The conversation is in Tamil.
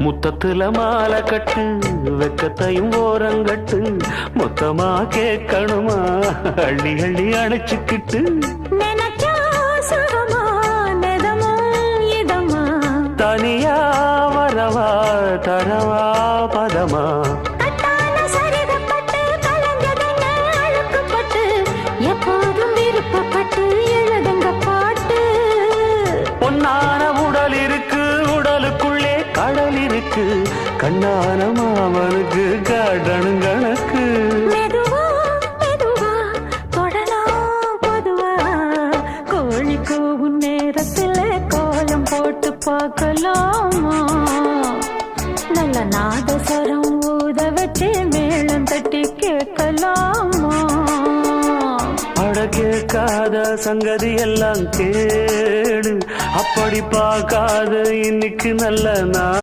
முத்தத்துல மாலை கட்டு வெக்கத்தையும் ஓரங்கட்டு மொத்தமா கேட்கணுமா அள்ளி அள்ளி அணைச்சுக்கிட்டு தனியா வரவா தரவா பதமா எப்போதும் விருப்பப்பட்டு எழுதுங்க பாட்டு பொன்னான உடல் இருக்கு உடலுக்குள்ளே கடல் இருக்கு கண்ணான மாமனுக்கு காடணும் கணக்கு மெதுவா மெதுவா தொடலாம் பொதுவா கோழி கூவும் நேரத்துல கோலம் போட்டு பார்க்கலாமா நல்ல நாதஸ்வரம் ஊத வச்சு மேளம் தட்டி கேட்கலாமா அட கேட்காத சங்கதி எல்லாம் கேடு அப்படி பார்க்காத இன்னைக்கு நல்ல